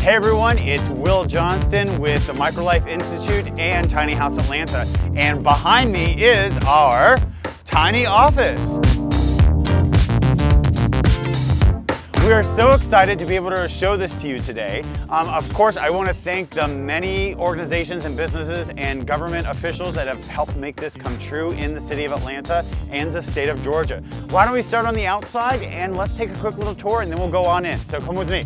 Hey everyone, it's Will Johnston with the MicroLife Institute and Tiny House Atlanta. And behind me is our tiny office. We are so excited to be able to show this to you today. Of course, I want to thank the many organizations and businesses and government officials that have helped make this come true in the city of Atlanta and the state of Georgia. Why don't we start on the outside and let's take a quick little tour and then we'll go on in. So come with me.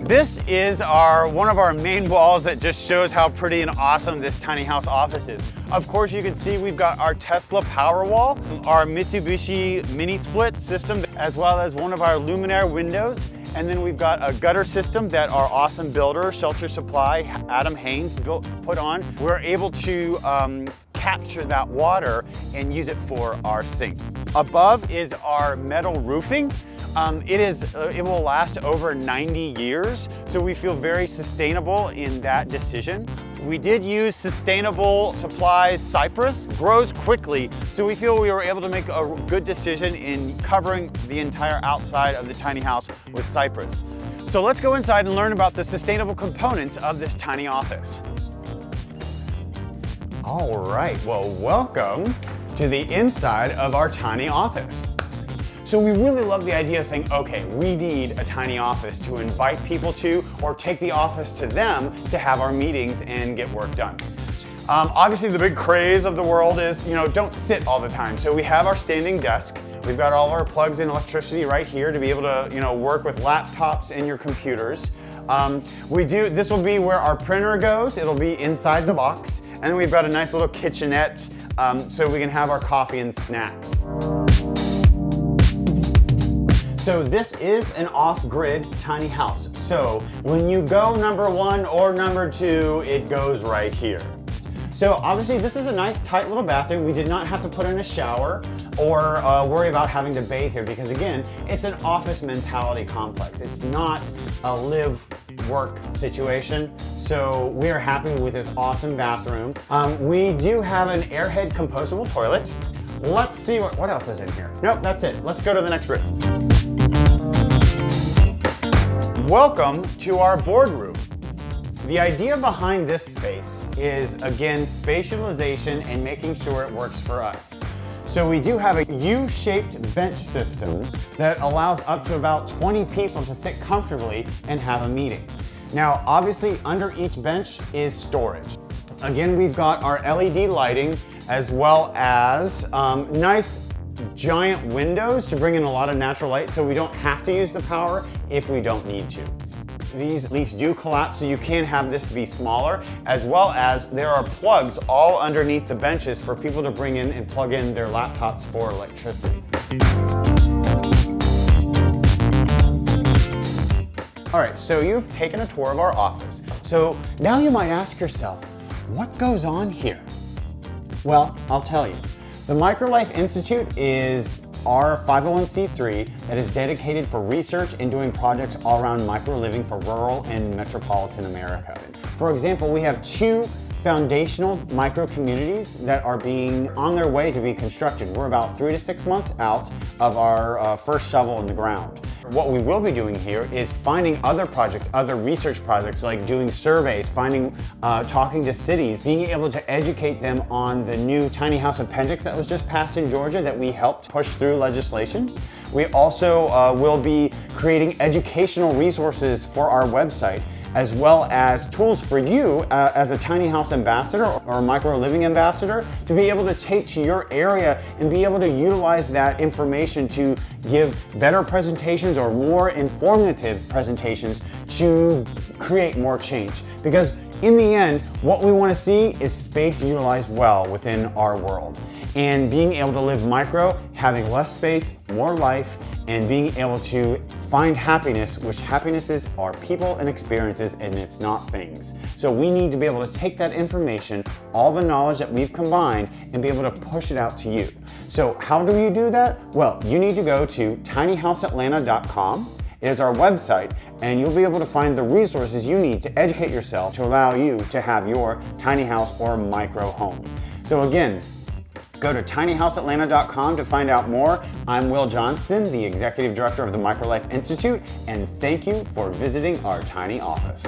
This is one of our main walls that just shows how pretty and awesome this tiny house office is. Of course, you can see we've got our Tesla Powerwall, our Mitsubishi mini split system, as well as one of our luminaire windows. And then we've got a gutter system that our awesome builder, Shelter Supply, Adam Haynes, put on. We're able to capture that water and use it for our sink. Above is our metal roofing. It will last over 90 years, so we feel very sustainable in that decision. We did use sustainable supplies cypress, grows quickly, so we feel we were able to make a good decision in covering the entire outside of the tiny house with cypress. So let's go inside and learn about the sustainable components of this tiny office. All right, well, welcome to the inside of our tiny office. So we really love the idea of saying, okay, we need a tiny office to invite people to or take the office to them to have our meetings and get work done. Obviously the big craze of the world is, don't sit all the time. So we have our standing desk. We've got all of our plugs in electricity right here to be able to, work with laptops and your computers. This will be where our printer goes. It'll be inside the box. And then we've got a nice little kitchenette so we can have our coffee and snacks. So this is an off-grid tiny house. So when you go number 1 or number 2, it goes right here. So obviously this is a nice tight little bathroom. We did not have to put in a shower or worry about having to bathe here because again, it's an office mentality complex. It's not a live-work situation. So we are happy with this awesome bathroom. We do have an airhead compostable toilet. Let's see what else is in here. Nope, that's it. Let's go to the next room. Welcome to our boardroom. The idea behind this space is, again, space utilization and making sure it works for us. So we do have a U-shaped bench system that allows up to about 20 people to sit comfortably and have a meeting. Now, obviously, under each bench is storage. Again, we've got our LED lighting as well as nice giant windows to bring in a lot of natural light so we don't have to use the power if we don't need to. These leaves do collapse so you can have this be smaller, as well as there are plugs all underneath the benches for people to bring in and plug in their laptops for electricity. All right, so you've taken a tour of our office. So now you might ask yourself, what goes on here? Well, I'll tell you. The MicroLife Institute is our 501c3 that is dedicated for research and doing projects all around micro-living for rural and metropolitan America. For example, we have 2 foundational micro-communities that are on their way to be constructed. We're about 3 to 6 months out of our first shovel in the ground. What we will be doing here is finding other projects, other research projects, like doing surveys, talking to cities, being able to educate them on the new tiny house appendix that was just passed in Georgia that we helped push through legislation. We also will be creating educational resources for our website, as well as tools for you as a tiny house ambassador or a micro living ambassador to be able to take to your area and be able to utilize that information to give better presentations or more informative presentations to create more change. Because in the end, what we want to see is space utilized well within our world. And being able to live micro, having less space, more life, and being able to find happiness, which happinesses are people and experiences, and it's not things. So we need to be able to take that information, all the knowledge that we've combined, and be able to push it out to you. So how do you do that? Well, you need to go to tinyhouseatlanta.com. It is our website, and you'll be able to find the resources you need to educate yourself to allow you to have your tiny house or micro home. So again, Go to tinyhouseatlanta.com to find out more. I'm Will Johnston, the Executive Director of the MicroLife Institute, and thank you for visiting our tiny office.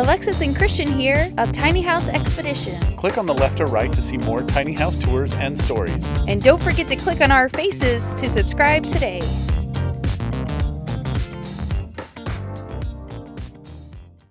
Alexis and Christian here of Tiny House Expedition. Click on the left or right to see more tiny house tours and stories. And don't forget to click on our faces to subscribe today.